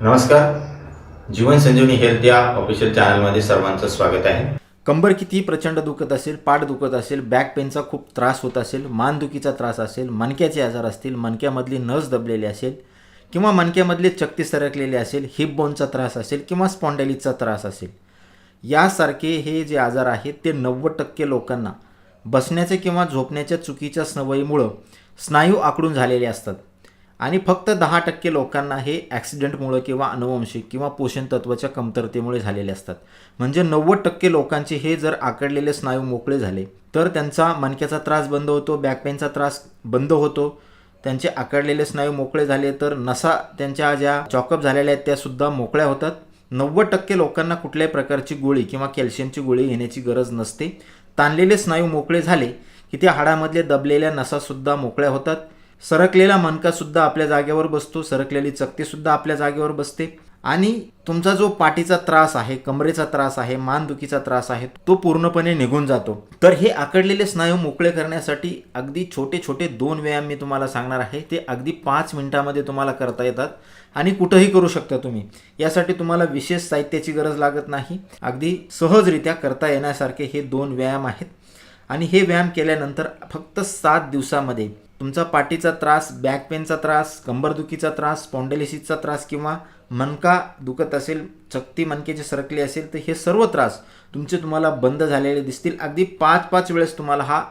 नमस्कार. जीवन संजीवनी हेल्थ या ऑफिशियल चॅनलमध्ये सर्वांचं स्वागत आहे. कंबर किती प्रचंड दुखत असेल, पाठ दुखत असेल, बॅक पेनचा खूप त्रास होत असेल, मानदुखीचा त्रास असेल, मणक्याचे आजार असतील, मणक्यामधली नस दबलेली असेल किंवा मणक्यामधली चकती सरकलेली असेल, हिप बोनचा त्रास असेल किंवा स्पॉन्डेलिसचा त्रास असेल, यासारखे हे जे आजार आहेत ते 90% लोकांना बसण्याचे किंवा झोपण्याच्या चुकीच्या सवयीमुळं स्नायू आखडून झालेले असतात आणि फक्त 10% लोकांना हे ॲक्सिडेंटमुळे किंवा अनुवंशिक किंवा पोषण तत्वाच्या कमतरतेमुळे झालेले असतात. म्हणजे 90% लोकांचे हे जर आखडलेले स्नायू मोकळे झाले तर त्यांचा मणक्याचा त्रास बंद होतो, बॅक पेनचा त्रास बंद होतो. त्यांचे आखडलेले स्नायू मोकळे झाले तर नसा त्यांच्या ज्या चॉकअप झालेल्या आहेत त्यासुद्धा मोकळ्या होतात. 90% लोकांना कुठल्याही प्रकारची गोळी किंवा कॅल्शियमची गोळी घेण्याची गरज नसते. ताणलेले स्नायू मोकळे झाले की त्या हाडामधले दबलेल्या नसासुद्धा मोकळ्या होतात. सरकलेला मणकासुद्धा आपल्या जागेवर बसतो, सरकलेली चकतीसुद्धा आपल्या जागेवर बसते आणि तुमचा जो पाठीचा त्रास आहे, कमरेचा त्रास आहे, मानदुखीचा त्रास आहे तो पूर्णपणे निघून जातो. तर हे आखडलेले स्नायू मोकळे करण्यासाठी अगदी छोटे छोटे 2 व्यायाम मी तुम्हाला सांगणार आहे. ते अगदी 5 मिनिटामध्ये तुम्हाला करता येतात आणि कुठंही करू शकता तुम्ही. यासाठी तुम्हाला विशेष साहित्याची गरज लागत नाही. अगदी सहजरित्या करता येण्यासारखे हे 2 व्यायाम आहेत आणि हे व्यायाम केल्यानंतर फक्त 7 दिवसामध्ये तुमचा पाठीचा त्रास, बॅक पेनचा त्रास, कंबरदुखीचा त्रास, स्पॉन्डेलिसिसचा त्रास किंवा मणका दुखत असेल, चकती मणक्याची सरकली असेल तर हे सर्व त्रास तुम्हाला बंद झालेले दिसतील. अगदी 5-5 वेळेस तुम्हाला हा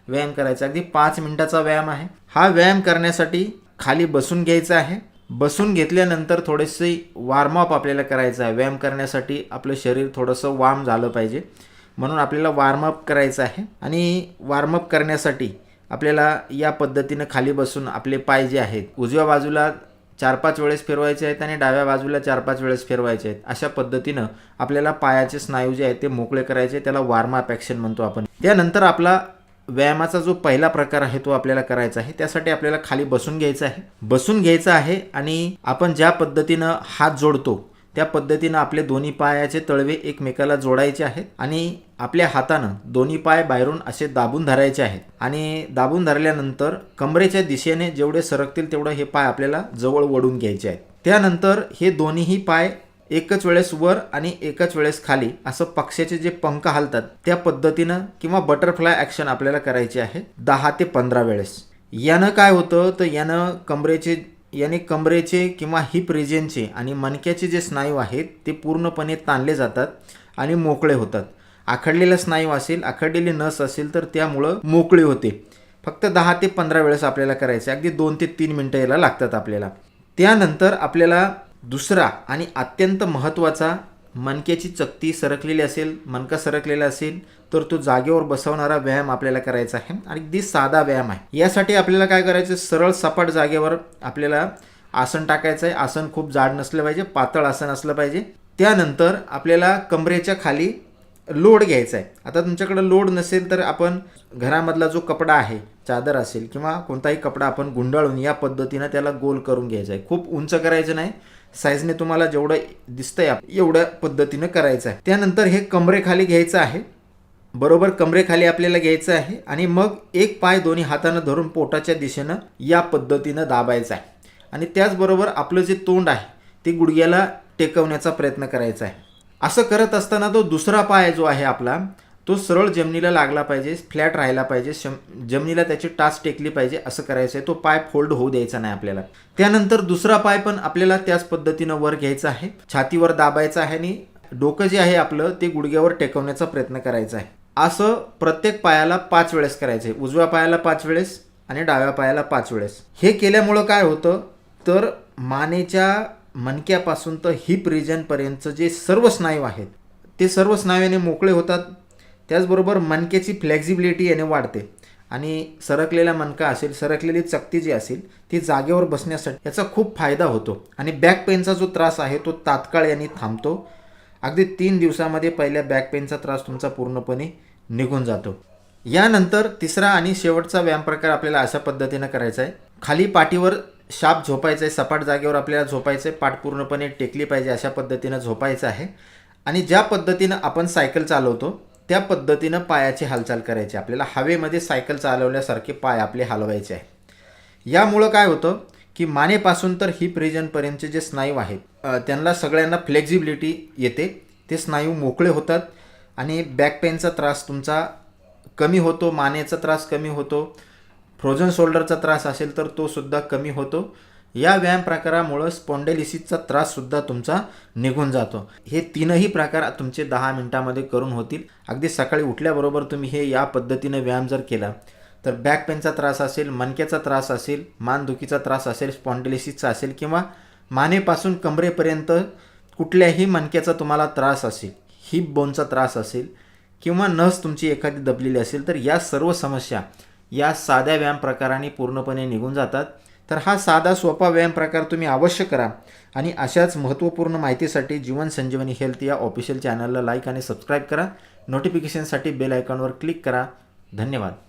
व्यायाम करायचा. अगदी 5 मिनिटाचा व्यायाम आहे. हा व्यायाम करण्यासाठी खाली बसून घ्यायचा आहे. बसून घेतल्यानंतर थोडेसे वॉर्मअप आपल्याला करायचं आहे. व्यायाम करण्यासाठी आपलं शरीर थोडंसं वार्म झालं पाहिजे म्हणून आपल्याला वॉर्मअप करायचं आहे आणि वॉर्मअप करण्यासाठी आपल्याला या पद्धतीनं खाली बसून आपले पाय जे आहेत उजव्या बाजूला 4-5 वेळेस फिरवायचे आहेत आणि डाव्या बाजूला 4-5 वेळेस फिरवायचे आहेत. अशा पद्धतीनं आपल्याला पायाचे स्नायू जे आहेत ते मोकळे करायचे. त्याला वॉर्मअप ॲक्शन म्हणतो आपण. त्यानंतर आपला व्यायामाचा जो पहिला प्रकार आहे तो आपल्याला करायचा आहे. त्यासाठी आपल्याला खाली बसून घ्यायचं आहे आणि आपण ज्या पद्धतीनं हात जोडतो त्या पद्धतीनं आपले दोन्ही पायाचे तळवे एकमेकाला जोडायचे आहेत आणि आपल्या हातानं दोन्ही पाय बाहेरून असे दाबून धरायचे आहेत आणि दाबून धरल्यानंतर कमरेच्या दिशेने जेवढे सरकतील तेवढं हे पाय आपल्याला जवळ ओढून घ्यायचे आहेत. त्यानंतर हे दोन्हीही पाय एकच वेळेस वर आणि एकच वेळेस खाली असं पक्षाचे जे पंख हालतात त्या पद्धतीनं किंवा बटरफ्लाय ॲक्शन आपल्याला करायचे आहे 10 ते 15 वेळेस. यानं काय होतं तर यानं कमरेचे किंवा हिप रिजनचे आणि मणक्याचे जे स्नायू आहेत ते पूर्णपणे ताणले जातात आणि मोकळे होतात. आखडलेला स्नायू असेल, आखडलेली नस असेल तर त्यामुळं मोकळी होते. फक्त 10 ते 15 वेळेस आपल्याला करायचे. अगदी 2 ते 3 मिनटं याला लागतात आपल्याला. त्यानंतर आपल्याला दुसरा आणि अत्यंत महत्त्वाचा, मणक्याची चकती सरकलेली असेल, मणका सरकलेला असेल तर तो जागेवर बसवणारा व्यायाम आपल्याला करायचा आहे. अगदी साधा व्यायाम आहे. यासाठी आपल्याला काय करायचं, सरळ सपाट जागेवर आपल्याला आसन टाकायचं आहे. आसन खूप जाड नसलं पाहिजे, पातळ आसन असलं पाहिजे. त्यानंतर आपल्याला कमरेच्या खाली लोड घ्यायचा आहे. आता तुमच्याकडे लोड नसेल तर आपण घरामधला जो कपडा आहे, चादर असेल किंवा कोणताही कपडा आपण गुंडाळून या पद्धतीनं त्याला गोल करून घ्यायचा आहे. खूप उंच करायचं नाही, साईजने तुम्हाला जेवढं दिसतंय एवढ्या पद्धतीनं करायचं आहे. त्यानंतर हे कमरेखाली घ्यायचं आहे. बरोबर कमरेखाली आपल्याला घ्यायचं आहे आणि मग एक पाय दोन्ही हातानं धरून पोटाच्या दिशेनं या पद्धतीनं दाबायचं आहे आणि त्याचबरोबर आपलं जे तोंड आहे ते गुडघ्याला टेकवण्याचा प्रयत्न करायचा आहे. असं करत असताना तो दुसरा पाय जो आहे आपला तो सरळ जमिनीला लागला पाहिजे, फ्लॅट राहायला पाहिजे, जमिनीला त्याची टाच टेकली पाहिजे असं करायचं आहे. तो पाय फोल्ड होऊ द्यायचा नाही आपल्याला. त्यानंतर दुसरा पाय पण आपल्याला त्याच पद्धतीनं वर घ्यायचा आहे, छातीवर दाबायचं आहे आणि डोकं जे आहे आपलं ते गुडघ्यावर टेकवण्याचा प्रयत्न करायचा आहे. असं प्रत्येक पायाला 5 वेळेस करायचं आहे. उजव्या पायाला 5 वेळेस आणि डाव्या पायाला 5 वेळेस. हे केल्यामुळं काय होतं तर मानेच्या मणक्यापासून तर हिप रिजनपर्यंतचं जे सर्व स्नायू आहेत ते सर्व स्नायूने मोकळे होतात. त्याचबरोबर मणक्याची फ्लेक्झिबिलिटी याने वाढते आणि सरकलेला मणका असेल, सरकलेली चकती जी असेल ती जागेवर बसण्यासाठी याचा खूप फायदा होतो आणि बॅक पेनचा जो त्रास आहे तो तात्काळ याने थांबतो. अगदी 3 दिवसामध्ये पहिल्या बॅक पेनचा त्रास तुमचा पूर्णपणे निघून जातो. यानंतर तिसरा आणि शेवटचा व्यायाम प्रकार आपल्याला अशा पद्धतीनं करायचा आहे. खाली पाठीवर शाप झोपायचं आहे, सपाट जागेवर आपल्याला झोपायचं आहे, पाठ पूर्णपणे टेकली पाहिजे अशा पद्धतीनं झोपायचं आहे आणि ज्या पद्धतीनं आपण सायकल चालवतो त्या पद्धतीनं पायाची हालचाल करायची. आपल्याला हवेमध्ये सायकल चालवल्यासारखे पाय आपले हलवायचे आहे. यामुळं काय होतं की मानेपासून तर हिप रिजनपर्यंतचे जे स्नायू आहेत त्यांना सगळ्यांना फ्लेक्झिबिलिटी येते, ते स्नायू मोकळे होतात आणि बॅक पेनचा त्रास तुमचा कमी होतो, मानेचा त्रास कमी होतो, फ्रोझन शोल्डरचा त्रास असेल तर तो सुद्धा कमी होतो. या व्यायाम प्रकारामुळं स्पॉन्डेलिसिसचा त्राससुद्धा तुमचा निघून जातो. हे तीनही प्रकार तुमचे 10 मिनिटामध्ये करून होतील. अगदी सकाळी उठल्याबरोबर तुम्ही हे या पद्धतीने व्यायाम जर केला तर बॅक पेनचा त्रास असेल, मणक्याचा त्रास असेल, मानदुखीचा त्रास असेल, स्पॉन्डेलिसिसचा असेल किंवा मानेपासून कमरेपर्यंत कुठल्याही मणक्याचा तुम्हाला त्रास असेल, हिप बोनचा त्रास असेल किंवा नस तुमची एखादी दबलेली असेल तर या सर्व समस्या या साध्या व्यायाम प्रकाराने पूर्णपणे निघून जातात. तर हा साधा सोपा व्यायाम प्रकार तुम्ही अवश्य करा आणि अशाच महत्त्वपूर्ण माहितीसाठी जीवन संजीवनी हेल्थ या ऑफिशियल चॅनलला लाईक आणि सबस्क्राईब करा. नोटिफिकेशनसाठी बेल आयकॉनवर क्लिक करा. धन्यवाद.